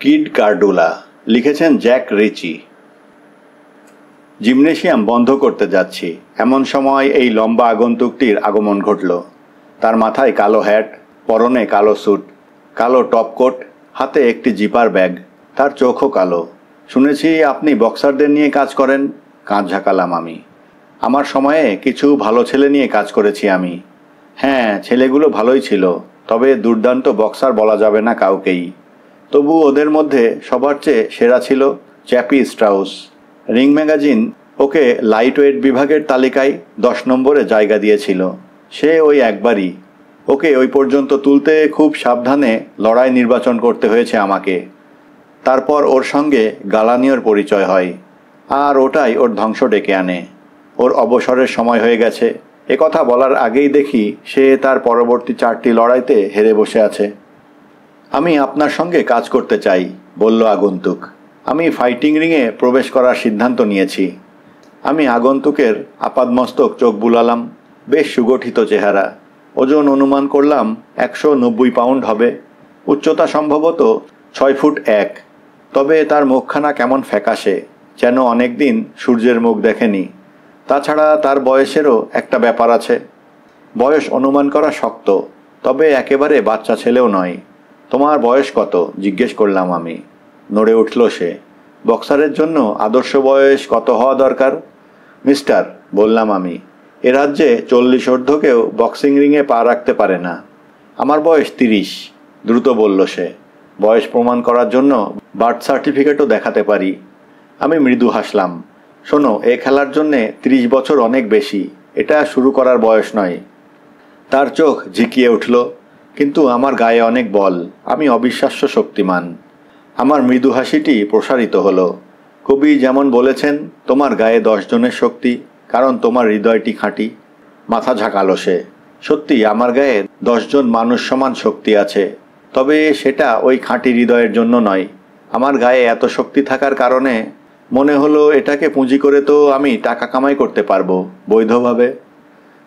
Kid কার্ডুলা লিখেছেন Jack Richi. Gymnasium বন্ধ করতে যাচ্ছি এমন সময় এই লম্বা আগন্তুকটির আগমন ঘটল। তার মাথায় কালো হ্যাট, পরনে কালো স্যুট, কালো টপকোট, হাতে একটি জিপার ব্যাগ, তার চোখও কালো। শুনেছি আপনি বক্সারদের নিয়ে কাজ করেন। কাঁধ ঝাঁকালাম আমি। আমার সময়ে কিছু ভালো ছেলে নিয়ে কাজ করেছি আমি। হ্যাঁ, ছেলেগুলো ভালোই ছিল, তবে দুর্দান্ত বক্সার বলা যাবে না কাউকেই। তবু ওদের মধ্যে সবার চেয়ে সেরা ছিল চ্যাপি স্ট্রাউস। রিং ম্যাগাজিন ওকে লাইট ওয়েট বিভাগের তালিকায় 10 নম্বরে জায়গা দিয়েছিল। সে ওই একবারই। ওকে ওই পর্যন্ত তুলতে খুব সাবধানে লড়াই নির্বাচন করতে হয়েছে আমাকে। তারপর ওর সঙ্গে গালানিওর পরিচয় হয়, আর ওটাই ওর ধ্বংস ডেকে আনে। ওর অবসরের সময় হয়ে গেছে এ কথা বলার আগেই দেখি সে তার পরবর্তী 4টি লড়াইতে হেরে বসে আছে। আমি আপনার সঙ্গে কাজ করতে চাই, বলল আগন্তুক। আমি ফাইটিং রিংয়ে প্রবেশ করার সিদ্ধান্ত নিয়েছি। আমি আগন্তুকের আপাদমস্তক চোখ বুলালাম। বেশ সুগঠিত চেহারা। ওজন অনুমান করলাম 190 পাউন্ড হবে। উচ্চতা সম্ভবত 6 ফুট 1। তবে তার মুখখানা কেমন ফ্যাকাশে, যেন অনেক দিন সূর্যের মুখ দেখেনি। তাছাড়া তার বয়সেরও একটা ব্যাপার আছে। বয়স অনুমান করা শক্ত, তবে একেবারে বাচ্চা ছেলেও নয়। তোমার বয়স কত জিজ্ঞেস করলাম আমি। নড়ে উঠল সে। বক্সারের জন্য আদর্শ বয়স কত হওয়া দরকার? মিস্টার, বললাম আমি, এ রাজ্যে 40 ঊর্ধ্বকেও বক্সিং রিংয়ে পা রাখতে পারে না। আমার বয়স 30, দ্রুত বলল সে। বয়স প্রমাণ করার জন্য বার্থ সার্টিফিকেটও দেখাতে পারি। আমি মৃদু হাসলাম। শোনো, এ খেলার জন্যে 30 বছর অনেক বেশি। এটা শুরু করার বয়স নয়। তার চোখ ঝিকিয়ে উঠল। কিন্তু আমার গায়ে অনেক বল। আমি অবিশ্বাস্য শক্তিমান। আমার মৃদু হাসিটি প্রসারিত হলো। কবি যেমন বলেছেন, তোমার গায়ে 10 জনের শক্তি, কারণ তোমার হৃদয়টি খাঁটি। মাথা ঝাঁকালো সে। সত্যি আমার গায়ে 10 জন মানুষ সমান শক্তি আছে, তবে সেটা ওই খাঁটি হৃদয়ের জন্য নয়। আমার গায়ে এত শক্তি থাকার কারণে মনে হলো এটাকে পুঁজি করে তো আমি টাকা কামাই করতে পারবো বৈধভাবে।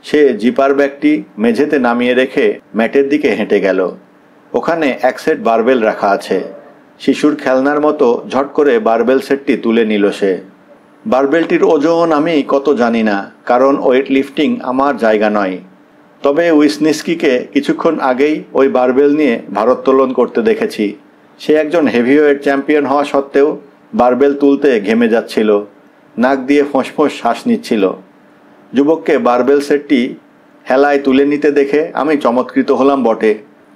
সে জিপার ব্যাগটি মেঝেতে নামিয়ে রেখে ম্যাটের দিকে হেঁটে গেল। ওখানে এক সেট বারবেল রাখা আছে। শিশুর খেলনার মতো ঝট করে বারবেল সেটটি তুলে নিল সে। বারবেলটির ওজন আমি কত জানি না, কারণ ওয়েট লিফটিং আমার জায়গা নয়। তবে উইসনিস্কিকে কিছুক্ষণ আগেই ওই বারবেল নিয়ে ভারোত্তোলন করতে দেখেছি। সে একজন হেভিওয়েট চ্যাম্পিয়ন হওয়া সত্ত্বেও বারবেল তুলতে ঘেমে যাচ্ছিল, নাক দিয়ে ফোঁস শ্বাস নিচ্ছিল। যুবককে বারবেল সেটটি হেলায় তুলে নিতে দেখে আমি চমৎকৃত হলাম বটে,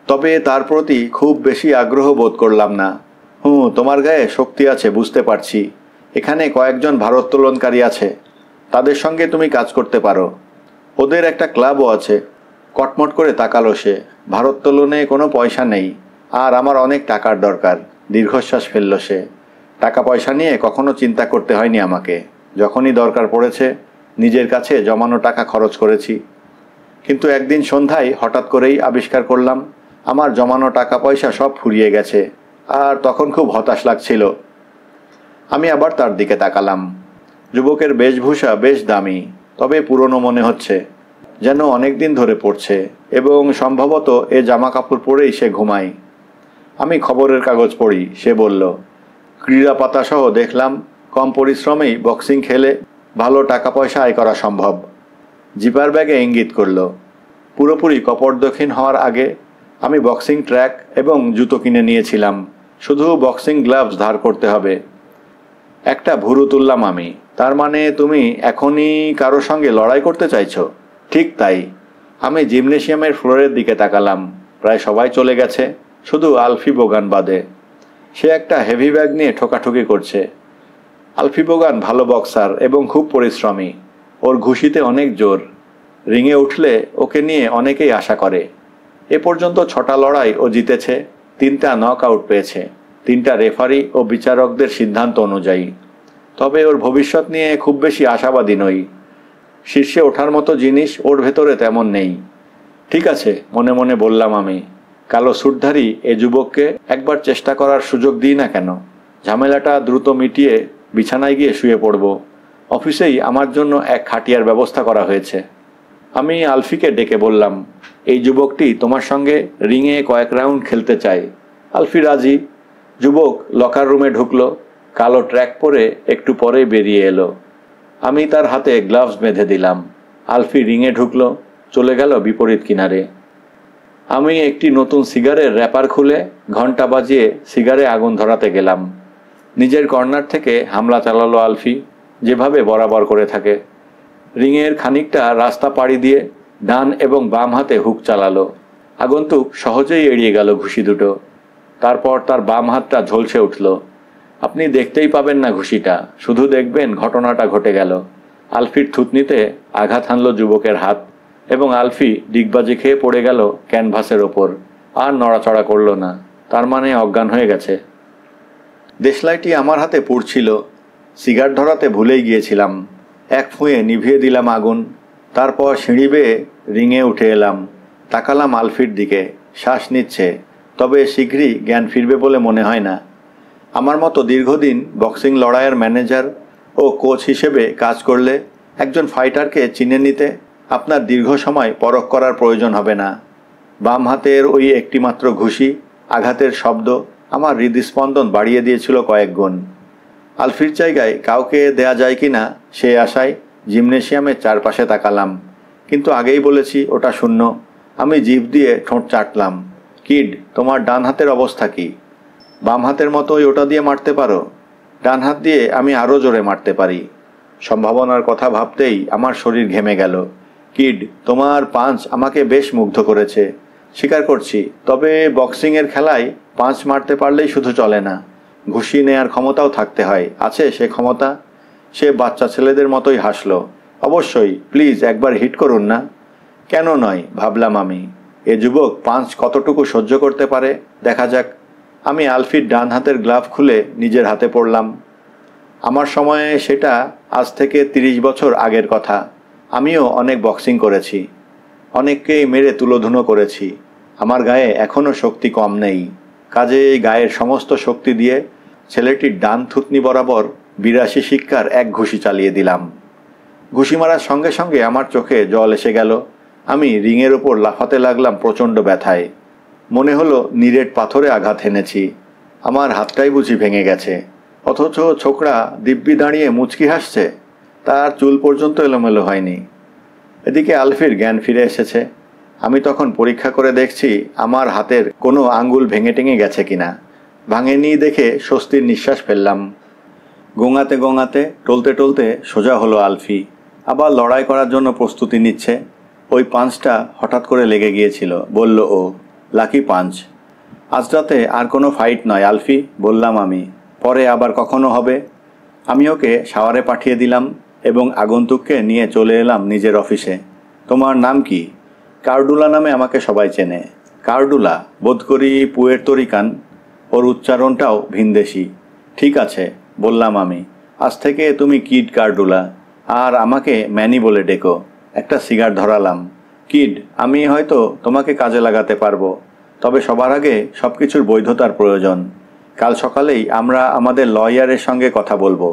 তবে তার প্রতি খুব বেশি আগ্রহ বোধ করলাম না। তোমার গায়ে শক্তি আছে বুঝতে পারছি। এখানে কয়েকজন ভারোত্তোলনকারী আছে, তাদের সঙ্গে তুমি কাজ করতে পারো। ওদের একটা ক্লাবও আছে। কটমট করে তাকালো সে। ভারোত্তোলনে কোনো পয়সা নেই, আর আমার অনেক টাকার দরকার। দীর্ঘশ্বাস ফেলল সে। টাকা পয়সা নিয়ে কখনো চিন্তা করতে হয়নি আমাকে। যখনই দরকার পড়েছে নিজের কাছে জমানো টাকা খরচ করেছি। কিন্তু একদিন সন্ধ্যায় হঠাৎ করেই আবিষ্কার করলাম আমার জমানো টাকা পয়সা সব ফুরিয়ে গেছে, আর তখন খুব হতাশ লাগছিল। আমি আবার তার দিকে তাকালাম। যুবকের বেশভূষা বেশ দামি, তবে পুরনো মনে হচ্ছে, যেন অনেক দিন ধরে পড়ছে, এবং সম্ভবত এ জামা কাপড় পরেই সে ঘুমায়। আমি খবরের কাগজ পড়ি, সে বলল। ক্রীড়া পাতাসহ দেখলাম কম পরিশ্রমেই বক্সিং খেলে ভালো টাকা পয়সা আয় করা সম্ভব। জিপার ব্যাগে ইঙ্গিত করল। পুরোপুরি কপর্দক্ষিণ হওয়ার আগে আমি বক্সিং ট্র্যাক এবং জুতো কিনে নিয়েছিলাম। শুধু বক্সিং গ্লাভস ধার করতে হবে। একটা ভুরু তুললাম আমি। তার মানে তুমি এখনই কারো সঙ্গে লড়াই করতে চাইছো? ঠিক তাই। আমি জিমনেশিয়ামের ফ্লোরের দিকে তাকালাম। প্রায় সবাই চলে গেছে, শুধু আলফি বোগান বাদে। সে একটা হেভি ব্যাগ নিয়ে ঠোকাঠুকি করছে। আলফি বোগান ভালো বক্সার এবং খুব পরিশ্রমী। ওর ঘুষিতে অনেক জোর। রিংয়ে উঠলে ওকে নিয়ে অনেকেই আশা করে। এ পর্যন্ত 6টা লড়াই ও জিতেছে, 3টা নক আউট পেয়েছে, 3টা রেফারি ও বিচারকদের সিদ্ধান্ত অনুযায়ী। তবে ওর ভবিষ্যৎ নিয়ে খুব বেশি আশাবাদী নই। শীর্ষে ওঠার মতো জিনিস ওর ভেতরে তেমন নেই। ঠিক আছে, মনে মনে বললাম আমি। কালো স্যুটধারী এ যুবককে একবার চেষ্টা করার সুযোগ দিই না কেন? ঝামেলাটা দ্রুত মিটিয়ে বিছানায় গিয়ে শুয়ে পড়ব। অফিসেই আমার জন্য এক খাটিয়ার ব্যবস্থা করা হয়েছে। আমি আলফিকে ডেকে বললাম, এই যুবকটি তোমার সঙ্গে রিংয়ে কয়েক রাউন্ড খেলতে চায়। আলফি রাজি। যুবক লকার রুমে ঢুকলো, কালো ট্র্যাক পরে একটু পরেই বেরিয়ে এলো। আমি তার হাতে গ্লাভস বেঁধে দিলাম। আলফি রিংয়ে ঢুকলো, চলে গেল বিপরীত কিনারে। আমি একটি নতুন সিগারের র্যাপার খুলে ঘন্টা বাজিয়ে সিগারে আগুন ধরাতে গেলাম। নিজের কর্নার থেকে হামলা চালালো আলফি, যেভাবে বরাবর করে থাকে। রিংয়ের খানিকটা রাস্তা পাড়ি দিয়ে ডান এবং বাম হাতে হুক চালালো। আগন্তুক সহজেই এড়িয়ে গেল ঘুষি দুটো। তারপর তার বাম হাতটা ঝলসে উঠল। আপনি দেখতেই পাবেন না ঘুষিটা, শুধু দেখবেন ঘটনাটা ঘটে গেল। আলফির থুতনিতে আঘাত হানল যুবকের হাত এবং আলফি ডিগবাজি খেয়ে পড়ে গেল ক্যানভাসের ওপর। আর নড়াচড়া করল না, তার মানে অজ্ঞান হয়ে গেছে। দেশলাইটি আমার হাতে পুড়ছিল। সিগার ধরাতে ভুলেই গিয়েছিলাম। এক ফুঁয়ে নিভিয়ে দিলাম আগুন। তারপর সিঁড়ি বেয়ে রিংয়ে উঠে এলাম। তাকালাম আলফির দিকে। শ্বাস নিচ্ছে, তবে শীঘ্রই জ্ঞান ফিরবে বলে মনে হয় না। আমার মতো দীর্ঘদিন বক্সিং লড়াইয়ের ম্যানেজার ও কোচ হিসেবে কাজ করলে একজন ফাইটারকে চিনে নিতে আপনার দীর্ঘ সময় পরখ করার প্রয়োজন হবে না। বাম হাতের ওই একটিমাত্র ঘুষি আঘাতের শব্দ আমার হৃদস্পন্দন বাড়িয়ে দিয়েছিল কয়েক গুণ। আলফির জায়গায় কাউকে দেয়া যায় কি না সে আশায় জিমনেশিয়ামের চারপাশে তাকালাম, কিন্তু আগেই বলেছি ওটা শূন্য। আমি জিভ দিয়ে ঠোঁট চাটলাম। কিড, তোমার ডান হাতের অবস্থা কি? বাম হাতের মতোই ওটা দিয়ে মারতে পারো? ডান হাত দিয়ে আমি আরও জোরে মারতে পারি। সম্ভাবনার কথা ভাবতেই আমার শরীর ঘেমে গেল। কিড, তোমার পাঞ্চ আমাকে বেশ মুগ্ধ করেছে, স্বীকার করছি। তবে বক্সিংয়ের খেলায় পাঞ্চ মারতে পারলেই শুধু চলে না, ঘুষি নেয়ার ক্ষমতাও থাকতে হয়। আছে সে ক্ষমতা? সে বাচ্চা ছেলেদের মতোই হাসলো। অবশ্যই, প্লিজ একবার হিট করুন না। কেন নয়, ভাবলাম আমি। এ যুবক পাঞ্চ কতটুকু সহ্য করতে পারে দেখা যাক। আমি আলফির ডান হাতের গ্লাভ খুলে নিজের হাতে পড়লাম। আমার সময়ে সেটা আজ থেকে 30 বছর আগের কথা। আমিও অনেক বক্সিং করেছি, অনেককেই মেরে তুলোধুনো করেছি। আমার গায়ে এখনও শক্তি কম নেই। কাজেই গায়ের সমস্ত শক্তি দিয়ে ছেলেটির ডান থুতনি বরাবর 82 শিক্ষার এক ঘুষি চালিয়ে দিলাম। ঘুষি মারার সঙ্গে সঙ্গে আমার চোখে জল এসে গেল। আমি রিংয়ের ওপর লাফাতে লাগলাম প্রচণ্ড ব্যথায়। মনে হলো নিরেট পাথরে আঘাত হেনেছি। আমার হাতটাই বুঝি ভেঙে গেছে, অথচ ছোকরা দিব্যি দাঁড়িয়ে মুচকি হাসছে। তার চুল পর্যন্ত এলোমেলো হয়নি। এদিকে আলফির জ্ঞান ফিরে এসেছে। আমি তখন পরীক্ষা করে দেখছি আমার হাতের কোনো আঙ্গুল ভেঙে টেঙে গেছে কিনা। ভাঙেনি দেখে স্বস্তির নিঃশ্বাস ফেললাম। গোঙাতে গোঙাতে টলতে টলতে সোজা হলো আলফি। আবার লড়াই করার জন্য প্রস্তুতি নিচ্ছে। ওই পাঞ্চটা হঠাৎ করে লেগে গিয়েছিল, বলল ও। Lucky punch. আজ রাতে আর কোনো ফাইট নয় আলফি, বললাম আমি। পরে আবার কখনো হবে। আমি ওকে শাওয়ারে পাঠিয়ে দিলাম এবং আগন্তুককে নিয়ে চলে এলাম নিজের অফিসে। তোমার নাম কি? কার্ডুলা নামে আমাকে সবাই চেনে। কার্ডুলা? বোধ করি পুয়ের্তো রিকান। ওর উচ্চারণটাও ভিনদেশি। ঠিক আছে, বললাম আমি। আজ থেকে তুমি কিড কার্ডুলা, আর আমাকে ম্যানি বলে ডেকো। একটা সিগার ধরালাম। কিড, আমি হয়তো তোমাকে কাজে লাগাতে পারবো, তবে সবার আগে সব কিছুর বৈধতার প্রয়োজন। কাল সকালেই আমরা আমাদের লয়ারের সঙ্গে কথা বলবো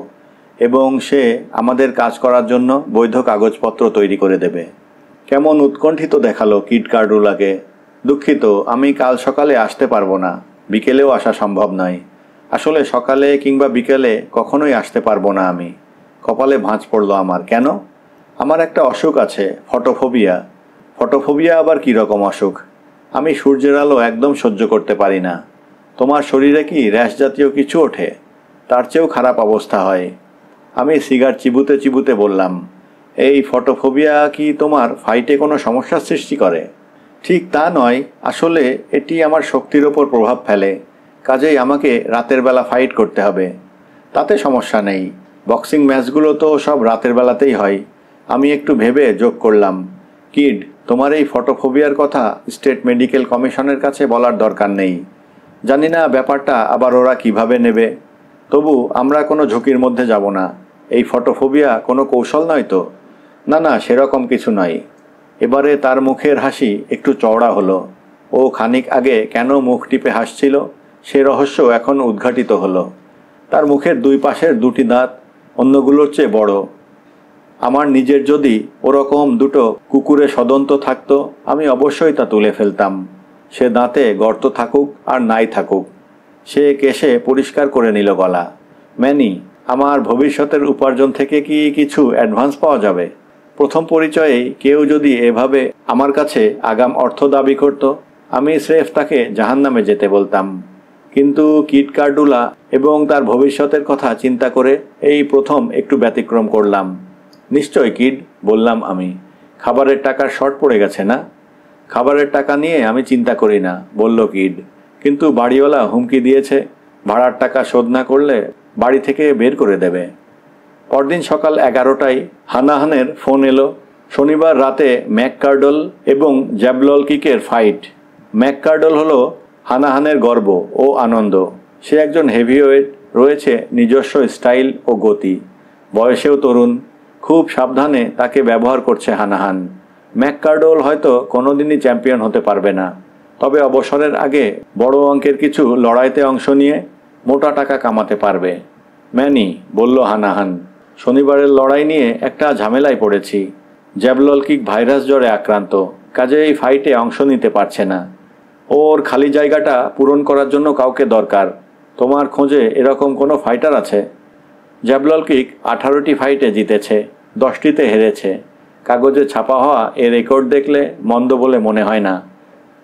এবং সে আমাদের কাজ করার জন্য বৈধ কাগজপত্র তৈরি করে দেবে। কেমন উৎকণ্ঠিত দেখালো কিড কার্ডুলাকে। দুঃখিত, আমি কাল সকালে আসতে পারবো না। বিকেলেও আসা সম্ভব নয়। আসলে সকালে কিংবা বিকেলে কখনোই আসতে পারবো না আমি। কপালে ভাঁজ পড়ল আমার। কেন? আমার একটা অসুখ আছে, ফটোফোবিয়া। ফটোফোবিয়া আবার কী রকম অসুখ? আমি সূর্যের আলো একদম সহ্য করতে পারি না। তোমার শরীরে কি র্যাশ জাতীয় কিছু ওঠে? তার চেয়েও খারাপ অবস্থা হয়। আমি সিগার চিবুতে চিবুতে বললাম, এই ফটোফোবিয়া কি তোমার ফাইটে কোনো সমস্যার সৃষ্টি করে? ঠিক তা নয়, আসলে এটি আমার শক্তির ওপর প্রভাব ফেলে। কাজেই আমাকে রাতের বেলা ফাইট করতে হবে। তাতে সমস্যা নেই, বক্সিং ম্যাচগুলো তো সব রাতের বেলাতেই হয়। আমি একটু ভেবে যোগ করলাম, কিড, তোমার এই ফটোফোবিয়ার কথা স্টেট মেডিকেল কমিশনের কাছে বলার দরকার নেই। জানি না ব্যাপারটা আবার ওরা কিভাবে নেবে। তবু আমরা কোনো ঝুঁকির মধ্যে যাব না। এই ফটোফোবিয়া কোনো কৌশল নয় তো? না না, সেরকম কিছু নয়। এবারে তার মুখের হাসি একটু চওড়া হলো। ও খানিক আগে কেন মুখ টিপে হাসছিল সে রহস্য এখন উদ্ঘাটিত হলো। তার মুখের দুই পাশের দুটি দাঁত অন্যগুলোর চেয়ে বড়। আমার নিজের যদি ওরকম দুটো কুকুরে সদন্ত থাকতো, আমি অবশ্যই তা তুলে ফেলতাম। সে দাঁতে গর্ত থাকুক আর নাই থাকুক। সে কেশে পরিষ্কার করে নিল গলা। ম্যানি, আমার ভবিষ্যতের উপার্জন থেকে কি কিছু অ্যাডভান্স পাওয়া যাবে? প্রথম পরিচয়েই কেউ যদি এভাবে আমার কাছে আগাম অর্থ দাবি করত, আমি স্রেফ তাকে জাহান্নামে যেতে বলতাম। কিন্তু কিড কার্ডুলা এবং তার ভবিষ্যতের কথা চিন্তা করে এই প্রথম একটু ব্যতিক্রম করলাম। নিশ্চয় কিড, বললাম আমি। খাবারের টাকার শর্ট পড়ে গেছে না? খাবারের টাকা নিয়ে আমি চিন্তা করি না, বলল কিড। কিন্তু বাড়িওয়ালা হুমকি দিয়েছে ভাড়ার টাকা শোধ না করলে বাড়ি থেকে বের করে দেবে। পরদিন সকাল 11টায় হানাহানের ফোন এলো। শনিবার রাতে ম্যাককার্ডল এবং জ্যাবললকিকের ফাইট। ম্যাককার্ডল হলো হানাহানের গর্ব ও আনন্দ। সে একজন হেভিওয়েট, রয়েছে নিজস্ব স্টাইল ও গতি, বয়সেও তরুণ। খুব সাবধানে তাকে ব্যবহার করছে হানাহান। ম্যাককার্ডল হয়তো কোনোদিনই চ্যাম্পিয়ন হতে পারবে না, তবে অবসরের আগে বড় অঙ্কের কিছু লড়াইতে অংশ নিয়ে মোটা টাকা কামাতে পারবে। ম্যানি, বলল হানাহান, শনিবারের লড়াই নিয়ে একটা ঝামেলায় পড়েছি। জ্যাবললকিক ভাইরাস জ্বরে আক্রান্ত, কাজে এই ফাইটে অংশ নিতে পারছে না। ওর খালি জায়গাটা পূরণ করার জন্য কাউকে দরকার। তোমার খোঁজে এরকম কোনো ফাইটার আছে? জ্যাবললকিক 18টি ফাইটে জিতেছে, 10টিতে হেরেছে। কাগজে ছাপা হওয়া এ রেকর্ড দেখলে মন্দ বলে মনে হয় না।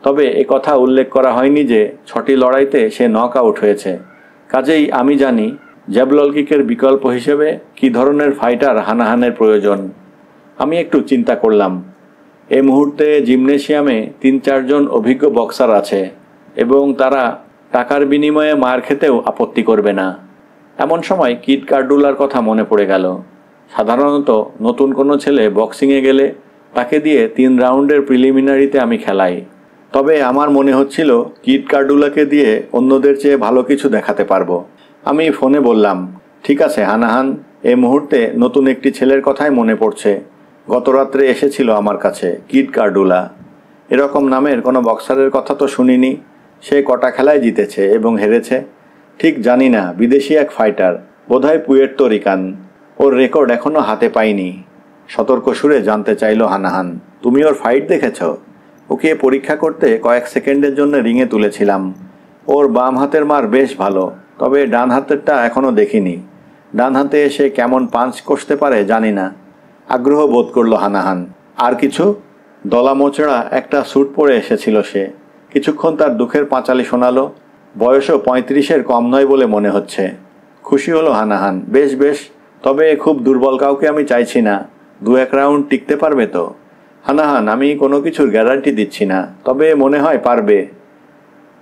তবে কথা উল্লেখ করা হয়নি যে 6টি লড়াইতে সে নক আউট হয়েছে। কাজেই আমি জানি জ্যাবললকিকের বিকল্প হিসেবে কী ধরনের ফাইটার হানাহানের প্রয়োজন। আমি একটু চিন্তা করলাম। এই মুহূর্তে জিমনেশিয়ামে 3-4 জন অভিজ্ঞ বক্সার আছে এবং তারা টাকার বিনিময়ে মার খেতেও আপত্তি করবে না। এমন সময় কিড কার্ডুলার কথা মনে পড়ে গেল। সাধারণত নতুন কোনো ছেলে বক্সিংয়ে গেলে তাকে দিয়ে 3 রাউন্ডের প্রিলিমিনারিতে আমি খেলাই। তবে আমার মনে হচ্ছিল কিড কার্ডুলাকে দিয়ে অন্যদের চেয়ে ভালো কিছু দেখাতে পারবো। আমি ফোনে বললাম, ঠিক আছে হানাহান, এই মুহূর্তে নতুন একটি ছেলের কথাই মনে পড়ছে। গত রাত্রে এসেছিল আমার কাছে, কিড কার্ডুলা। এরকম নামের কোনো বক্সারের কথা তো শুনিনি। সে কটা খেলায় জিতেছে এবং হেরেছে ঠিক জানি না। বিদেশি এক ফাইটার, বোধহয় পুয়ের্তো রিকান। ওর রেকর্ড এখনও হাতে পাইনি। সতর্ক সুরে জানতে চাইল হানাহান, তুমি ওর ফাইট দেখেছ? ওকে পরীক্ষা করতে কয়েক সেকেন্ডের জন্য রিংয়ে তুলেছিলাম। ওর বাম হাতের মার বেশ ভালো, তবে ডান হাতেরটা এখনও দেখিনি। ডান হাতে এসে কেমন পাঞ্চ কষতে পারে জানি না। আগ্রহ বোধ করল হানাহান। আর কিছু? দলা মোচড়া একটা স্যুট পরে এসেছিল সে। কিছুক্ষণ তার দুঃখের পাঁচালি শোনালো। বয়সও 35-এর কম নয় বলে মনে হচ্ছে। খুশি হলো হানাহান। বেশ বেশ, তবে খুব দুর্বল কাউকে আমি চাইছি না। 2-1 রাউন্ড টিকতে পারবে তো? হানাহান, আমি কোনো কিছুর গ্যারান্টি দিচ্ছি না, তবে মনে হয় পারবে।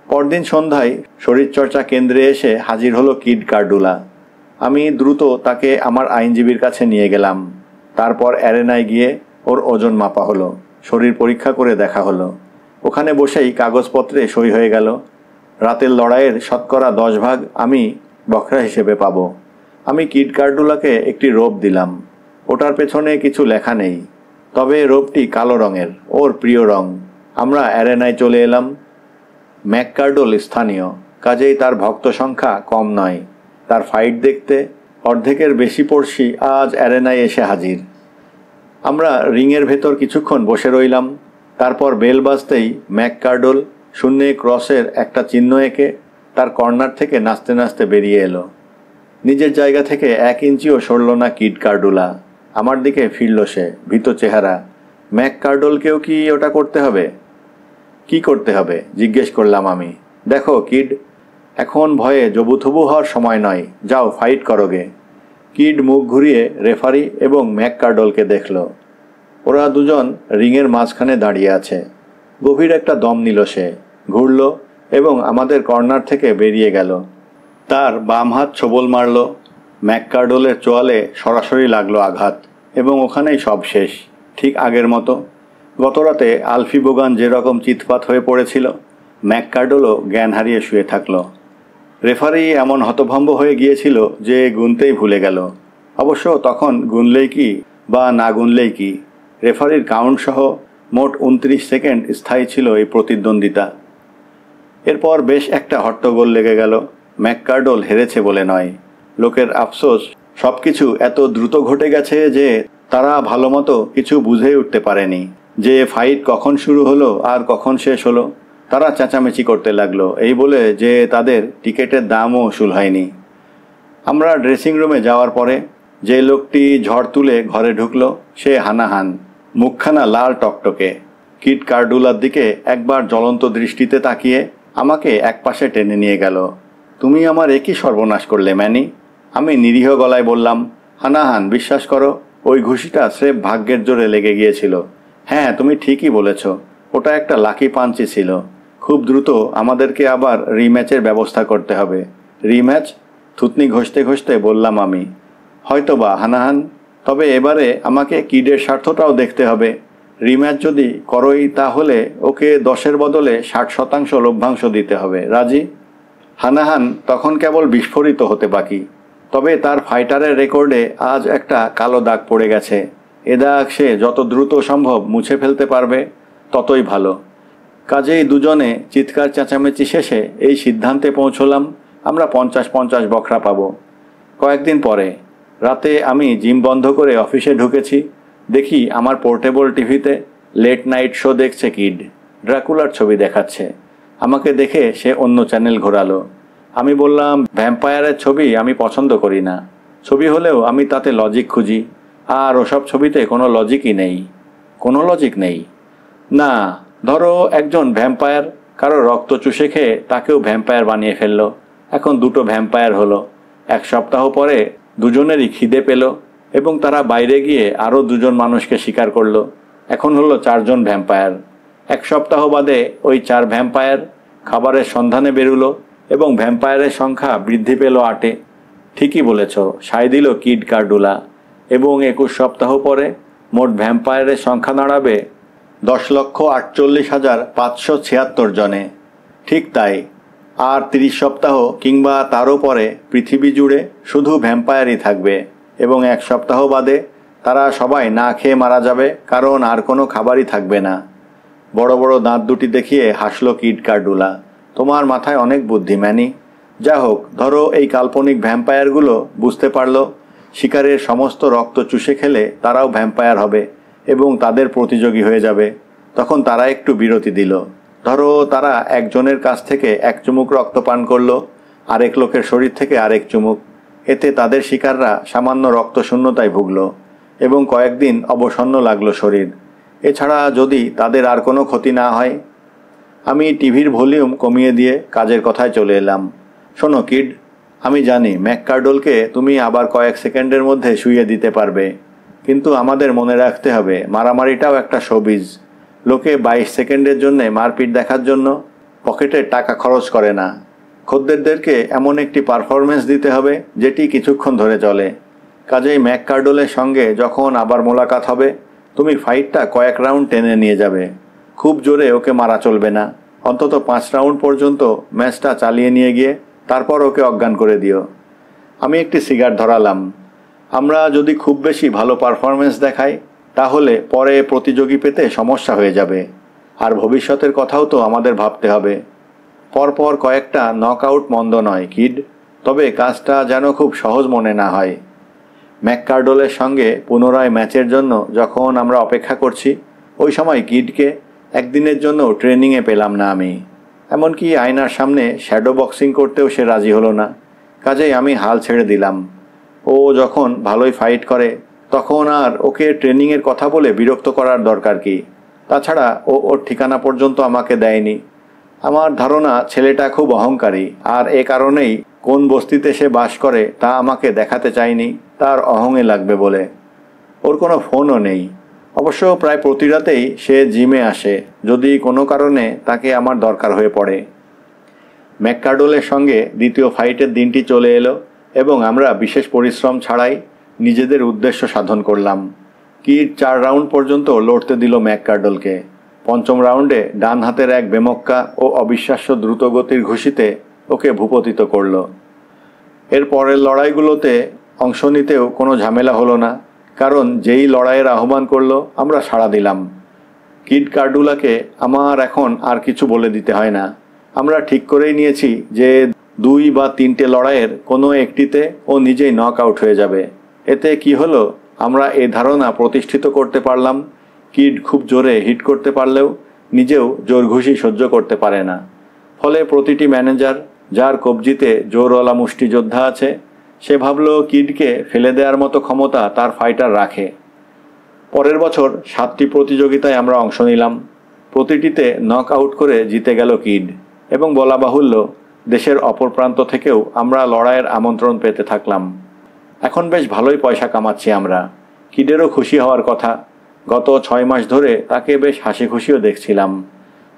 পরদিন সন্ধ্যায় শরীরচর্চা কেন্দ্রে এসে হাজির হলো কিড কার্ডুলা। আমি দ্রুত তাকে আমার আইনজীবীর কাছে নিয়ে গেলাম। তারপর অ্যারেনায় গিয়ে ওর ওজন মাপা হলো, শরীর পরীক্ষা করে দেখা হলো। ওখানে বসেই কাগজপত্রে সই হয়ে গেল। রাতের লড়াইয়ের শতকরা 10 ভাগ আমি বখরা হিসেবে পাব। আমি কিড কার্ডুলাকে একটি রোপ দিলাম। ওটার পেছনে কিছু লেখা নেই, তবে রোপটি কালো রঙের, ওর প্রিয় রং। আমরা অ্যারেনায় চলে এলাম। ম্যাককার্ডল স্থানীয়, কাজেই তার ভক্ত সংখ্যা কম নয়। তার ফাইট দেখতে অর্ধেকের বেশি পড়শি আজ অ্যারেনায় এসে হাজির। আমরা রিংয়ের ভেতর কিছুক্ষণ বসে রইলাম। তারপর বেল বাজতেই ম্যাককার্ডল শূন্যে ক্রসের একটা চিহ্ন এঁকে তার কর্নার থেকে নাচতে নাচতে বেরিয়ে এলো। নিজের জায়গা থেকে 1 ইঞ্চিও সরল না কিড কার্ডুলা। আমার দিকে ফিরল সে, ভীত চেহারা। ম্যাককার্ডলকেও কি ওটা করতে হবে? কি করতে হবে জিজ্ঞেস করলাম আমি। দেখো কিড, এখন ভয়ে জবুথবু হওয়ার সময় নয়, যাও ফাইট করোগে। কিড মুখ ঘুরিয়ে রেফারি এবং ম্যাককার্ডলকে দেখল। ওরা দুজন রিংয়ের মাঝখানে দাঁড়িয়ে আছে। গভীর একটা দম নিল সে, ঘুরল এবং আমাদের কর্নার থেকে বেরিয়ে গেল। তার বাম হাত ছোবল মারল। ম্যাককার্ডলের চোয়ালে সরাসরি লাগলো আঘাত এবং ওখানেই সব শেষ, ঠিক আগের মতো। গতরাতে আলফি বোগান যেরকম চিৎপাত হয়ে পড়েছিল, ম্যাককার্ডলও জ্ঞান হারিয়ে শুয়ে থাকল। রেফারি এমন হতভম্ব হয়ে গিয়েছিল যে গুনতেই ভুলে গেল। অবশ্য তখন গুনলেই কি বা না গুনলেই কি, রেফারির কাউন্ট সহ মোট 29 সেকেন্ড স্থায়ী ছিল এই প্রতিদ্বন্দ্বিতা। এরপর বেশ একটা হট্টগোল লেগে গেল। ম্যাককার্ডল হেরেছে বলে নয়, লোকের আফসোস সব কিছু এত দ্রুত ঘটে গেছে যে তারা ভালো মতো কিছু বুঝেই উঠতে পারেনি যে ফাইট কখন শুরু হলো আর কখন শেষ হলো। তারা চেঁচামেচি করতে লাগলো, এই বলে যে তাদের টিকিটের দামও উসুল হয়নি। আমরা ড্রেসিং রুমে যাওয়ার পরে যে লোকটি ঝড় তুলে ঘরে ঢুকলো সে হানাহান, মুখখানা লাল টকটকে। কিড কার্ডুলার দিকে একবার জ্বলন্ত দৃষ্টিতে তাকিয়ে আমাকে একপাশে টেনে নিয়ে গেল। তুমি আমার একই সর্বনাশ করলে ম্যানি। আমি নিরীহ গলায় বললাম, হানাহান বিশ্বাস করো, ওই ঘুষিটা স্রেফ ভাগ্যের জোরে লেগে গিয়েছিল। হ্যাঁ, তুমি ঠিকই বলেছ, ওটা একটা লাকি পাঞ্চই ছিল। খুব দ্রুত আমাদেরকে আবার রিম্যাচের ব্যবস্থা করতে হবে। রিম্যাচ? থুতনি ঘষতে ঘষতে বললাম আমি। হয়তোবা হানাহান, তবে এবারে আমাকে কিডের স্বার্থটাও দেখতে হবে। রিম্যাচ যদি করোই তাহলে ওকে 10-এর বদলে 60% লভ্যাংশ দিতে হবে। রাজি? হানাহান তখন কেবল বিস্ফোরিত হতে বাকি। তবে তার ফাইটারের রেকর্ডে আজ একটা কালো দাগ পড়ে গেছে। এ দাগ সে যত দ্রুত সম্ভব মুছে ফেলতে পারবে ততই ভালো। কাজেই দুজনে চিৎকার চেঁচামেচি শেষে এই সিদ্ধান্তে পৌঁছলাম আমরা 50-50 বখরা পাবো। কয়েকদিন পরে রাতে আমি জিম বন্ধ করে অফিসে ঢুকেছি। দেখি আমার পোর্টেবল টিভিতে লেট নাইট শো দেখছে কিড। ড্রাকুলার ছবি দেখাচ্ছে। আমাকে দেখে সে অন্য চ্যানেল ঘোরালো। আমি বললাম, ভ্যাম্পায়ারের ছবি আমি পছন্দ করি না। ছবি হলেও আমি তাতে লজিক খুঁজি, আর ওসব ছবিতে কোনো লজিকই নেই। কোনো লজিক নেই? না, ধরো একজন ভ্যাম্পায়ার কারো রক্ত চুষে খেয়ে তাকেও ভ্যাম্পায়ার বানিয়ে ফেললো। এখন দুটো ভ্যাম্পায়ার হলো। 1 সপ্তাহ পরে দুজনেরই খিদে পেল এবং তারা বাইরে গিয়ে আরও 2জন মানুষকে শিকার করলো। এখন হলো 4 জন ভ্যাম্পায়ার। 1 সপ্তাহ বাদে ওই 4 ভ্যাম্পায়ার খাবারের সন্ধানে বেরুলো এবং ভ্যাম্পায়ারের সংখ্যা বৃদ্ধি পেল 8-এ। ঠিকই বলেছ, সায় দিল কিড কার্ডুলা। এবং 21 সপ্তাহ পরে মোট ভ্যাম্পায়ারের সংখ্যা দাঁড়াবে 10,48,576 জনে। ঠিক তাই। আর 30 সপ্তাহ কিংবা তারও পরে পৃথিবী জুড়ে শুধু ভ্যাম্পায়ারই থাকবে এবং 1 সপ্তাহ বাদে তারা সবাই না খেয়ে মারা যাবে, কারণ আর কোনো খাবারই থাকবে না। বড় বড় দাঁত দুটি দেখিয়ে হাসলো কিড কার্ডুলা। তোমার মাথায় অনেক বুদ্ধি ম্যানি। যা হোক, ধরো এই কাল্পনিক ভ্যাম্পায়ারগুলো বুঝতে পারলো শিকারের সমস্ত রক্ত চুষে খেলে তারাও ভ্যাম্পায়ার হবে এবং তাদের প্রতিযোগী হয়ে যাবে। তখন তারা একটু বিরতি দিল। ধরো তারা একজনের কাছ থেকে 1 চুমুক রক্ত পান করলো, আরেক লোকের শরীর থেকে আরেক চুমুক। এতে তাদের শিকাররা সামান্য রক্ত শূন্যতায় ভুগল এবং কয়েকদিন অবসন্ন লাগলো শরীর। এছাড়া যদি তাদের আর কোনো ক্ষতি না হয়। আমি টিভির ভলিউম কমিয়ে দিয়ে কাজের কথায় চলে এলাম। শোনো কিড, আমি জানি ম্যাককার্ডলকে তুমি আবার কয়েক সেকেন্ডের মধ্যে শুইয়ে দিতে পারবে, কিন্তু আমাদের মনে রাখতে হবে মারামারিটাও একটা শোবিজ। লোকে 22 সেকেন্ডের জন্যে মারপিট দেখার জন্য পকেটের টাকা খরচ করে না। খদ্দেরদেরকে এমন একটি পারফরমেন্স দিতে হবে যেটি কিছুক্ষণ ধরে চলে। কাজেই ম্যাককার্ডলের সঙ্গে যখন আবার মোলাকাত হবে তুমি ফাইটটা কয়েক রাউন্ড টেনে নিয়ে যাবে। খুব জোরে ওকে মারা চলবে না। অন্তত 5 রাউন্ড পর্যন্ত ম্যাচটা চালিয়ে নিয়ে গিয়ে তারপর ওকে অজ্ঞান করে দিও। আমি একটি সিগার ধরালাম। আমরা যদি খুব বেশি ভালো পারফরমেন্স দেখাই তাহলে পরে প্রতিযোগী পেতে সমস্যা হয়ে যাবে, আর ভবিষ্যতের কথাও তো আমাদের ভাবতে হবে। পরপর কয়েকটা নকআউট মন্দ নয় কিড, তবে কাজটা যেন খুব সহজ মনে না হয়। ম্যাককার্ডলের সঙ্গে পুনরায় ম্যাচের জন্য যখন আমরা অপেক্ষা করছি ওই সময় কিডকে একদিনের জন্য ট্রেনিংয়ে পেলাম না আমি। এমনকি আয়নার সামনে শ্যাডো বক্সিং করতেও সে রাজি হলো না। কাজেই আমি হাল ছেড়ে দিলাম। ও যখন ভালোই ফাইট করে তখন আর ওকে ট্রেনিংয়ের কথা বলে বিরক্ত করার দরকার কি? তাছাড়া ও ওর ঠিকানা পর্যন্ত আমাকে দেয়নি। আমার ধারণা ছেলেটা খুব অহংকারী, আর এ কারণেই কোন বস্তিতে সে বাস করে তা আমাকে দেখাতে চায়নি, তার অহংয়ে লাগবে বলে। ওর কোনো ফোনও নেই। অবশ্য প্রায় প্রতি রাতেই সে জিমে আসে যদি কোনো কারণে তাকে আমার দরকার হয়ে পড়ে। ম্যাককার্ডলের সঙ্গে দ্বিতীয় ফাইটের দিনটি চলে এলো এবং আমরা বিশেষ পরিশ্রম ছাড়াই নিজেদের উদ্দেশ্য সাধন করলাম। কিড 4 রাউন্ড পর্যন্ত লড়তে দিল ম্যাককার্ডলকে। 5ম রাউন্ডে ডান হাতের এক বেমক্কা ও অবিশ্বাস্য দ্রুতগতির ঘুষিতে ওকে ভূপতিত করল। এর পরের লড়াইগুলোতে অংশ নিতেও কোনো ঝামেলা হলো না, কারণ যেই লড়াইয়ের আহ্বান করলো আমরা সাড়া দিলাম। কিড কার্ডুলাকে আমার এখন আর কিছু বলে দিতে হয় না। আমরা ঠিক করেই নিয়েছি যে 2 বা 3টে লড়াইয়ের কোনো একটিতে ও নিজেই নক আউট হয়ে যাবে। এতে কি হলো, আমরা এই ধারণা প্রতিষ্ঠিত করতে পারলাম কিড খুব জোরে হিট করতে পারলেও নিজেও জোর ঘুষি সহ্য করতে পারে না। ফলে প্রতিটি ম্যানেজার, যার কবজিতে জোরওয়ালা মুষ্টিযোদ্ধা আছে, সে ভাবল কিডকে ফেলে দেওয়ার মতো ক্ষমতা তার ফাইটার রাখে। পরের বছর 7টি প্রতিযোগিতায় আমরা অংশ নিলাম। প্রতিটিতে নক আউট করে জিতে গেল কিড, এবং বলা বাহুল্য দেশের অপর প্রান্ত থেকেও আমরা লড়াইয়ের আমন্ত্রণ পেতে থাকলাম। এখন বেশ ভালোই পয়সা কামাচ্ছি আমরা। কিডেরও খুশি হওয়ার কথা। গত 6 মাস ধরে তাকে বেশ হাসি খুশিও দেখছিলাম।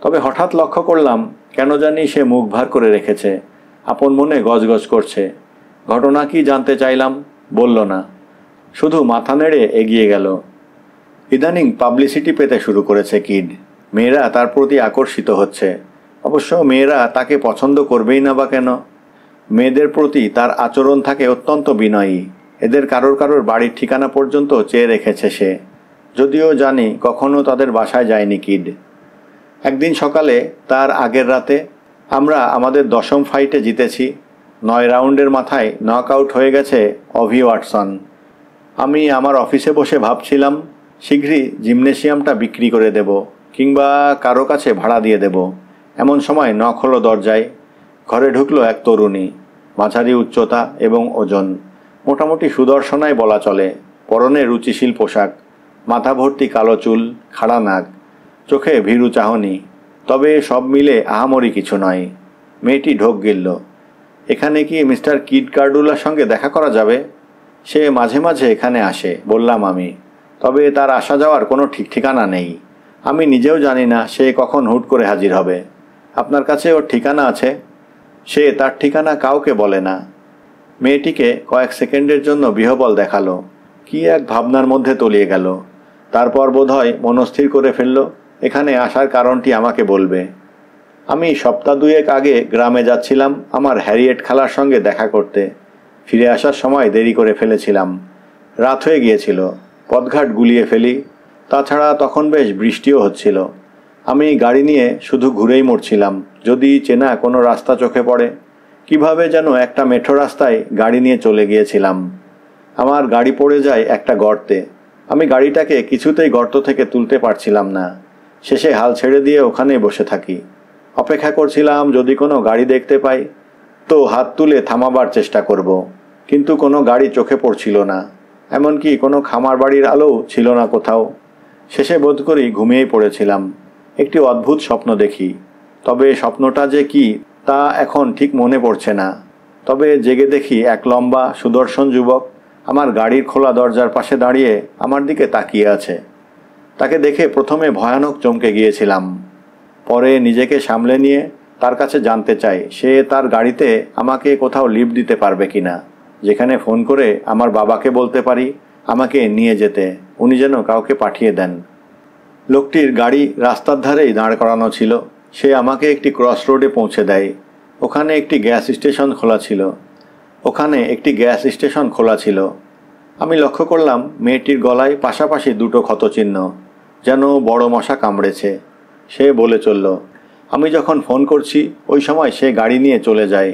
তবে হঠাৎ লক্ষ্য করলাম কেন জানি সে মুখ ভার করে রেখেছে, আপন মনে গজগজ করছে। ঘটনা কি জানতে চাইলাম, বলল না, শুধু মাথা নেড়ে এগিয়ে গেল। ইদানিং পাবলিসিটি পেতে শুরু করেছে কিড। মেয়েরা তার প্রতি আকর্ষিত হচ্ছে। অবশ্য মেয়েরা তাকে পছন্দ করবেই না বা কেন? মেয়েদের প্রতি তার আচরণ থাকে অত্যন্ত বিনয়ী। এদের কারোর কারোর বাড়ির ঠিকানা পর্যন্ত চেয়ে রেখেছে সে, যদিও জানি কখনো তাদের বাসায় যায়নি কিড। একদিন সকালে তার আগের রাতে আমরা আমাদের 10ম ফাইটে জিতেছি। 9 রাউন্ডের মাথায় নক আউট হয়ে গেছে অভি ওয়াটসন। আমি আমার অফিসে বসে ভাবছিলাম শীঘ্রই জিমনেশিয়ামটা বিক্রি করে দেব, কিংবা কারো কাছে ভাড়া দিয়ে দেব। এমন সময় নক হলো দরজায়। ঘরে ঢুকলো এক তরুণী, মাঝারি উচ্চতা এবং ওজন, মোটামুটি সুদর্শনাই বলা চলে। পরনে রুচিশীল পোশাক, মাথা ভর্তি কালো চুল, খাড়া নাক, চোখে ভীরু চাহনি। তবে সব মিলে আহামরি কিছু নয়। মেয়েটি ঢোক গিলল। এখানে কি মিস্টার কিড কার্ডুলার সঙ্গে দেখা করা যাবে? সে মাঝে মাঝে এখানে আসে, বললাম আমি। তবে তার আসা যাওয়ার কোনো ঠিক ঠিকানা নেই। আমি নিজেও জানি না সে কখন হুট করে হাজির হবে। আপনার কাছে ওর ঠিকানা আছে? সে তার ঠিকানা কাউকে বলে না। মেয়েটিকে কয়েক সেকেন্ডের জন্য বিহ্বল দেখালো। কি এক ভাবনার মধ্যে তলিয়ে গেল। তারপর বোধহয় মনস্থির করে ফেলল এখানে আসার কারণটি আমাকে বলবে। আমি সপ্তাহ 2 আগে গ্রামে যাচ্ছিলাম আমার হ্যারিয়েট খালার সঙ্গে দেখা করতে। ফিরে আসার সময় দেরি করে ফেলেছিলাম। রাত হয়ে গিয়েছিল। পথঘাট গুলিয়ে ফেলি। তাছাড়া তখন বেশ বৃষ্টিও হচ্ছিল। আমি গাড়ি নিয়ে শুধু ঘুরেই মরছিলাম, যদি চেনা কোনো রাস্তা চোখে পড়ে। কিভাবে যেন একটা মেঠো রাস্তায় গাড়ি নিয়ে চলে গিয়েছিলাম। আমার গাড়ি পড়ে যায় একটা গর্তে। আমি গাড়িটাকে কিছুতেই গর্ত থেকে তুলতে পারছিলাম না। শেষে হাল ছেড়ে দিয়ে ওখানেই বসে থাকি। অপেক্ষা করছিলাম যদি কোনো গাড়ি দেখতে পাই তো হাত তুলে থামাবার চেষ্টা করব। কিন্তু কোনো গাড়ি চোখে পড়ছিল না। এমনকি কোনো খামার বাড়ির আলোও ছিল না কোথাও। শেষে বোধ করি ঘুমিয়েই পড়েছিলাম। একটি অদ্ভুত স্বপ্ন দেখি। তবে স্বপ্নটা যে কি তা এখন ঠিক মনে পড়ছে না। তবে জেগে দেখি এক লম্বা সুদর্শন যুবক আমার গাড়ির খোলা দরজার পাশে দাঁড়িয়ে আমার দিকে তাকিয়ে আছে। তাকে দেখে প্রথমে ভয়ানক চমকে গিয়েছিলাম। পরে নিজেকে সামলে নিয়ে তার কাছে জানতে চাই সে তার গাড়িতে আমাকে কোথাও লিফট দিতে পারবে কিনা, যেখানে ফোন করে আমার বাবাকে বলতে পারি আমাকে নিয়ে যেতে, উনি যেন কাউকে পাঠিয়ে দেন। লোকটির গাড়ি রাস্তার ধারেই দাঁড় করানো ছিল। সে আমাকে একটি ক্রস রোডে পৌঁছে দেয়। ওখানে একটি গ্যাস স্টেশন খোলা ছিল। আমি লক্ষ্য করলাম মেয়েটির গলায় পাশাপাশি 2টো ক্ষতচিহ্ন, যেন বড় মশা কামড়েছে। সে বলে চলল। আমি যখন ফোন করছি ওই সময় সে গাড়ি নিয়ে চলে যায়।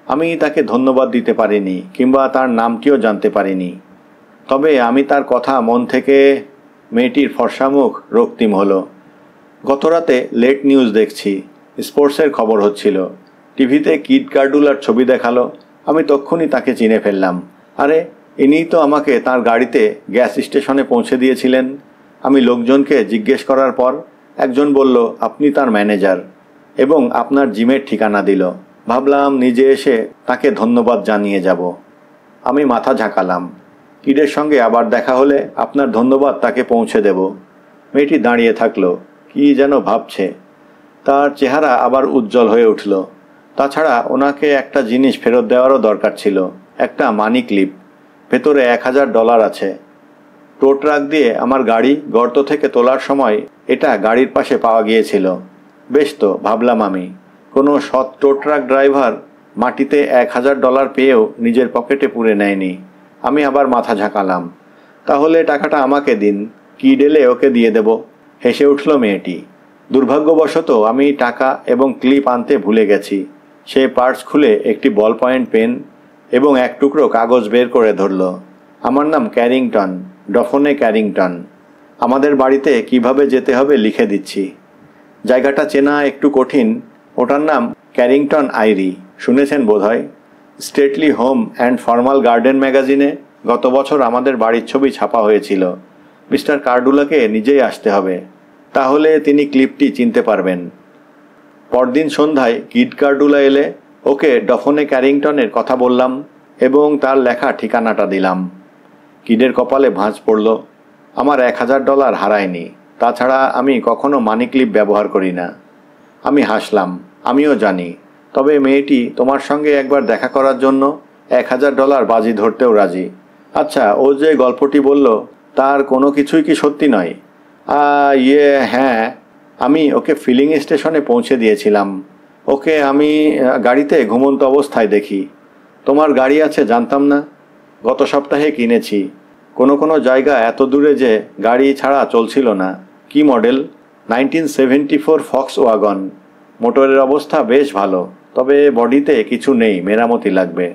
আমি তাকে ধন্যবাদ দিতে পারিনি, কিংবা তার নামটিও জানতে পারিনি। তবে আমি তার কথা মন থেকে। মেয়েটির ফর্সা মুখ রক্তিম হলো। গতরাতে লেট নিউজ দেখছি, স্পোর্টসের খবর হচ্ছিল। টিভিতে কিড কার্ডুলার ছবি দেখালো। আমি তক্ষুনি তাকে চিনে ফেললাম। আরে, ইনিই তো আমাকে তার গাড়িতে গ্যাস স্টেশনে পৌঁছে দিয়েছিলেন। আমি লোকজনকে জিজ্ঞেস করার পর একজন বলল আপনি তার ম্যানেজার, এবং আপনার জিমের ঠিকানা দিল। ভাবলাম নিজে এসে তাকে ধন্যবাদ জানিয়ে যাব। আমি মাথা ঝাঁকালাম। কিডের সঙ্গে আবার দেখা হলে আপনার ধন্যবাদ তাকে পৌঁছে দেব। মেয়েটি দাঁড়িয়ে থাকলো, কি যেন ভাবছে। তার চেহারা আবার উজ্জ্বল হয়ে উঠল। তাছাড়া ওনাকে একটা জিনিস ফেরত দেওয়ারও দরকার ছিল, একটা মানি ক্লিপ। ভেতরে $1000 আছে। টো ট্রাক দিয়ে আমার গাড়ি গর্ত থেকে তোলার সময় এটা গাড়ির পাশে পাওয়া গিয়েছিল। বেশ তো, ভাবলাম আমি। কোনো সৎ টো ট্রাক ড্রাইভার মাটিতে $1000 পেয়েও নিজের পকেটে পুরে নেয়নি। আমি আবার মাথা ঝাঁকালাম। তাহলে টাকাটা আমাকে দিন, কিড এলে ওকে দিয়ে দেব। হেসে উঠল মেয়েটি। দুর্ভাগ্যবশত আমি টাকা এবং ক্লিপ আনতে ভুলে গেছি। সে পার্স খুলে একটি বল পয়েন্ট পেন এবং এক টুকরো কাগজ বের করে ধরল। আমার নাম ক্যারিংটন, ডফনে ক্যারিংটন। আমাদের বাড়িতে কিভাবে যেতে হবে লিখে দিচ্ছি। জায়গাটা চেনা একটু কঠিন। ওটার নাম ক্যারিংটন আইরি, শুনেছেন বোধহয়। Stately home and formal garden ম্যাগাজিনে গত বছর আমাদের বাড়ির ছবি ছাপা হয়েছিল। মিস্টার কার্ডুলাকে নিজেই আসতে হবে, তাহলে তিনি ক্লিপটি চিনতে পারবেন। পরদিন সন্ধ্যায় কিড কার্ডুলা এলে ওকে ডফনে ক্যারিংটনের কথা বললাম এবং তার লেখা ঠিকানাটা দিলাম। কিডের কপালে ভাঁজ পড়ল। আমার $1000 হারায়নি, তাছাড়া আমি কখনো মানি ক্লিপ ব্যবহার করি না। আমি হাসলাম, আমিও জানি, তবে মেয়েটি তোমার সঙ্গে একবার দেখা করার জন্য $1000 বাজি ধরতেও রাজি। আচ্ছা, ও যে গল্পটি বলল তার কোনো কিছুই কি সত্যি নয়? হ্যাঁ, আমি ওকে ফিলিং স্টেশনে পৌঁছে দিয়েছিলাম। ওকে আমি গাড়িতে ঘুমন্ত অবস্থায় দেখি। তোমার গাড়ি আছে জানতাম না, গত সপ্তাহে কিনেছি। কোনো জায়গা এত দূরে যে গাড়ি ছাড়া চলছিল না। কি মডেল? 1974 Fox wagon. মোটরের অবস্থা বেশ ভালো, তবে বডিতে কিছু নেই, মেরামতি লাগবে।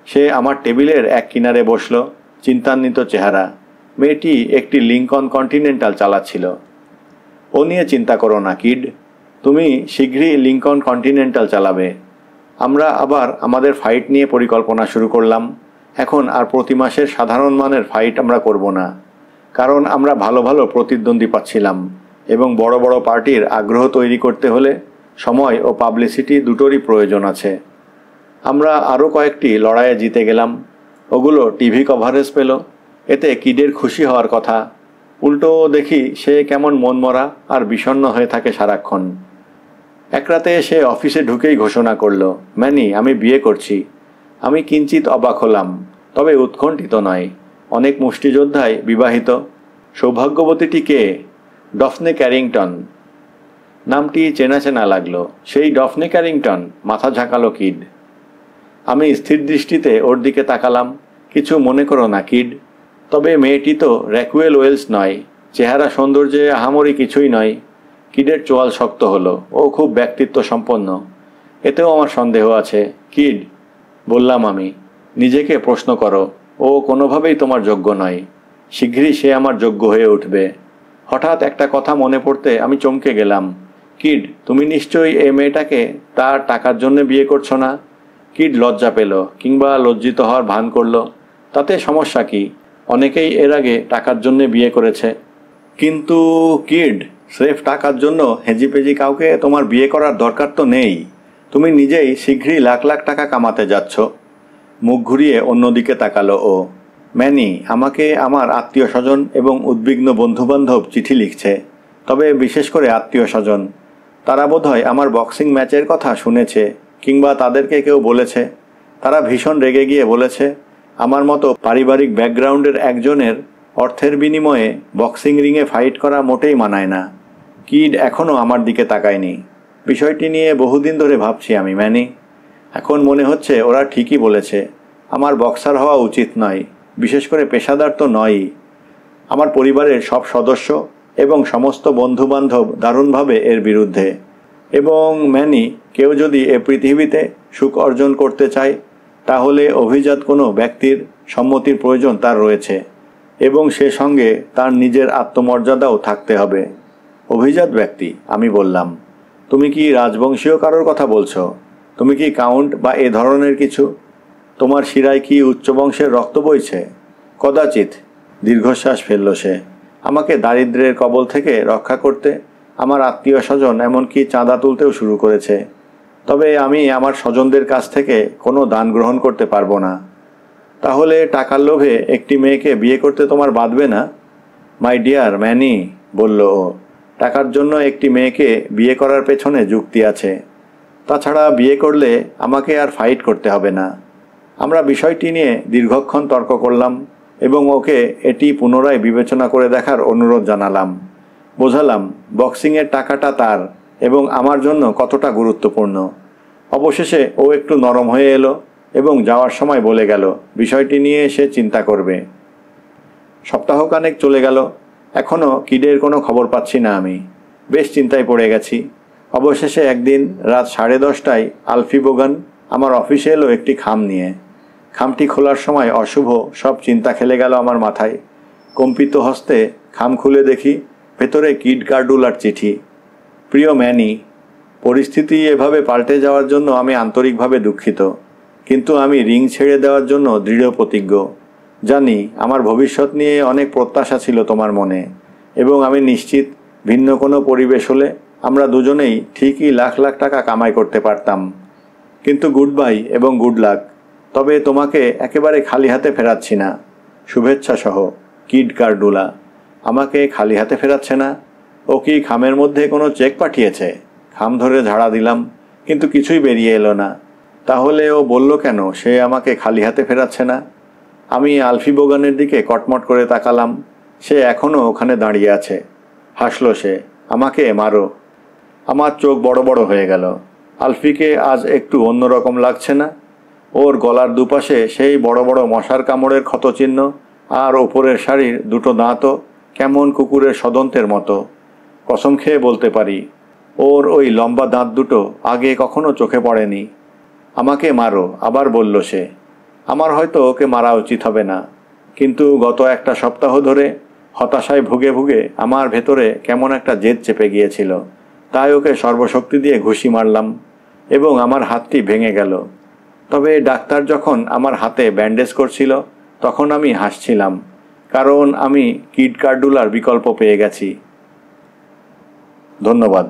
সে আমার টেবিলের এক কিনারে বসল, চিন্তান্বিত চেহারা। মেয়েটি একটি লিঙ্কন কন্টিনেন্টাল চালাচ্ছিল। ও নিয়ে চিন্তা করো না কিড, তুমি শীঘ্রই লিঙ্কন কন্টিনেন্টাল চালাবে। আমরা আবার আমাদের ফাইট নিয়ে পরিকল্পনা শুরু করলাম। এখন আর প্রতি মাসের সাধারণ মানের ফাইট আমরা করব না, কারণ আমরা ভালো ভালো প্রতিদ্বন্দ্বী পাচ্ছিলাম এবং বড় বড় পার্টির আগ্রহ তৈরি করতে হলে সময় ও পাবলিসিটি দুটোরই প্রয়োজন আছে। আমরা আরও কয়েকটি লড়াইয়ে জিতে গেলাম। ওগুলো টিভি কভারেজ পেল। এতে কিডের খুশি হওয়ার কথা। উল্টো দেখি সে কেমন মনমরা আর বিষণ্ণ হয়ে থাকে সারাক্ষণ। এক রাতে সে অফিসে ঢুকেই ঘোষণা করল, ম্যানি, আমি বিয়ে করছি। আমি কিঞ্চিত অবাক হলাম, তবে উৎকণ্ঠিত নয়। অনেক মুষ্টিযোদ্ধাই বিবাহিত। সৌভাগ্যবতীটি কে? ডফনে ক্যারিংটন। নামটি চেনা চেনা লাগলো। সেই ডফনে ক্যারিংটন? মাথা ঝাঁকালো কিড। আমি স্থির দৃষ্টিতে ওর দিকে তাকালাম। কিছু মনে করো না কিড, তবে মেয়েটি তো র্যাকুয়েল ওয়েলস নয়। চেহারা সৌন্দর্যে আহামরি কিছুই নয়। কিডের চোয়াল শক্ত হলো। ও খুব ব্যক্তিত্ব সম্পন্ন। এতেও আমার সন্দেহ আছে। কিড, বললাম আমি, নিজেকে প্রশ্ন করো। ও কোনোভাবেই তোমার যোগ্য নয়। শীঘ্রই সে আমার যোগ্য হয়ে উঠবে। হঠাৎ একটা কথা মনে পড়তে আমি চমকে গেলাম। কিড, তুমি নিশ্চয়ই এই মেয়েটাকে তার টাকার জন্য বিয়ে করছো না? কিড লজ্জা পেল, কিংবা লজ্জিত হওয়ার ভান করল। তাতে সমস্যা কি? অনেকেই এর আগে টাকার জন্য বিয়ে করেছে। কিন্তু কিড, স্রেফ টাকার জন্য হেজিপেজি কাউকে তোমার বিয়ে করার দরকার তো নেই। তুমি নিজেই শীঘ্রই লাখ লাখ টাকা কামাতে যাচ্ছ। মুখ ঘুরিয়ে অন্যদিকে তাকালো ও। ম্যানি, আমাকে আমার আত্মীয় স্বজন এবং উদ্বিগ্ন বন্ধুবান্ধব চিঠি লিখছে, তবে বিশেষ করে আত্মীয় স্বজন। তারা বোধহয় আমার বক্সিং ম্যাচের কথা শুনেছে, কিংবা তাদেরকে কেউ বলেছে। তারা ভীষণ রেগে গিয়ে বলেছে, আমার মতো পারিবারিক ব্যাকগ্রাউন্ডের একজনের অর্থের বিনিময়ে বক্সিং রিংয়ে ফাইট করা মোটেই মানায় না। কিড এখনও আমার দিকে তাকায়নি। বিষয়টি নিয়ে বহুদিন ধরে ভাবছি আমি ম্যানি। এখন মনে হচ্ছে ওরা ঠিকই বলেছে। আমার বক্সার হওয়া উচিত নয়, বিশেষ করে পেশাদার তো নয়ই। আমার পরিবারের সব সদস্য এবং সমস্ত বন্ধুবান্ধব দারুণভাবে এর বিরুদ্ধে। এবং ম্যানি, কেউ যদি এ পৃথিবীতে সুখ অর্জন করতে চায়, তাহলে অভিজাত কোনো ব্যক্তির সম্মতির প্রয়োজন তার রয়েছে, এবং সে সঙ্গে তার নিজের আত্মমর্যাদাও থাকতে হবে। অভিজাত ব্যক্তি? আমি বললাম। তুমি কি রাজবংশীয় কারোর কথা বলছো? তুমি কি কাউন্ট বা এ ধরনের কিছু? তোমার শিরায় কি উচ্চ বংশের রক্ত বইছে? কদাচিৎ। দীর্ঘশ্বাস ফেলল সে। আমাকে দারিদ্র্যের কবল থেকে রক্ষা করতে আমার আত্মীয় স্বজন এমনকি চাঁদা তুলতেও শুরু করেছে। তবে আমি আমার স্বজনদের কাছ থেকে কোনো দান গ্রহণ করতে পারবো না। তাহলে টাকার লোভে একটি মেয়েকে বিয়ে করতে তোমার বাধবে না? মাই ডিয়ার ম্যানি, বলল ও, টাকার জন্য একটি মেয়েকে বিয়ে করার পেছনে যুক্তি আছে। তাছাড়া বিয়ে করলে আমাকে আর ফাইট করতে হবে না। আমরা বিষয়টি নিয়ে দীর্ঘক্ষণ তর্ক করলাম এবং ওকে এটি পুনরায় বিবেচনা করে দেখার অনুরোধ জানালাম। বোঝালাম বক্সিংয়ের টাকাটা তার এবং আমার জন্য কতটা গুরুত্বপূর্ণ। অবশেষে ও একটু নরম হয়ে এলো এবং যাওয়ার সময় বলে গেল বিষয়টি নিয়ে সে চিন্তা করবে। সপ্তাহখানেক চলে গেল। এখনও কিডের কোনো খবর পাচ্ছি না আমি। বেশ চিন্তায় পড়ে গেছি। অবশেষে একদিন রাত 10:30টায় আলফি বোগান আমার অফিসে এলো একটি খাম নিয়ে। খামটি খোলার সময় অশুভ সব চিন্তা খেলে গেল আমার মাথায়। কম্পিত হস্তে খাম খুলে দেখি ভেতরে কিড কার্ডুলার চিঠি। প্রিয় ম্যানি, পরিস্থিতি এভাবে পাল্টে যাওয়ার জন্য আমি আন্তরিকভাবে দুঃখিত, কিন্তু আমি রিং ছেড়ে দেওয়ার জন্য দৃঢ় প্রতিজ্ঞ। জানি আমার ভবিষ্যৎ নিয়ে অনেক প্রত্যাশা ছিল তোমার মনে, এবং আমি নিশ্চিত ভিন্ন কোনো পরিবেশ হলে আমরা দুজনেই ঠিকই লাখ লাখ টাকা কামাই করতে পারতাম। কিন্তু গুড বাই এবং গুড লাক। তবে তোমাকে একেবারে খালি হাতে ফেরাচ্ছি না। শুভেচ্ছা সহ, কিড কার্ডুলা। আমাকে খালি হাতে ফেরাচ্ছে না? ও কি খামের মধ্যে কোনো চেক পাঠিয়েছে? খাম ধরে ঝাড়া দিলাম, কিন্তু কিছুই বেরিয়ে এলো না। তাহলে ও বলল কেন সে আমাকে খালি হাতে ফেরাচ্ছে না? আমি আলফি বোগানের দিকে কটমট করে তাকালাম। সে এখনও ওখানে দাঁড়িয়ে আছে। হাসল সে। আমাকে মারো। আমার চোখ বড় বড় হয়ে গেল। আলফিকে আজ একটু অন্যরকম লাগছে না? ওর গলার দুপাশে সেই বড় বড় মশার কামড়ের ক্ষতচিহ্ন, আর ওপরের শাড়ির দুটো দাঁতও কেমন কুকুরের সদন্তের মতো। কসম খেয়ে বলতে পারি, ওর ওই লম্বা দাঁত দুটো আগে কখনো চোখে পড়েনি। আমাকে মারো, আবার বলল সে। আমার হয়তো ওকে মারা উচিত হবে না, কিন্তু গত একটা সপ্তাহ ধরে হতাশায় ভুগে ভুগে আমার ভেতরে কেমন একটা জেদ চেপে গিয়েছিল। তাই ওকে সর্বশক্তি দিয়ে ঘুষি মারলাম, এবং আমার হাতটি ভেঙে গেল। তবে ডাক্তার যখন আমার হাতে ব্যান্ডেজ করছিল, তখন আমি হাসছিলাম, কারণ আমি কিড কার্ডুলার বিকল্প পেয়ে গেছি। ধন্যবাদ।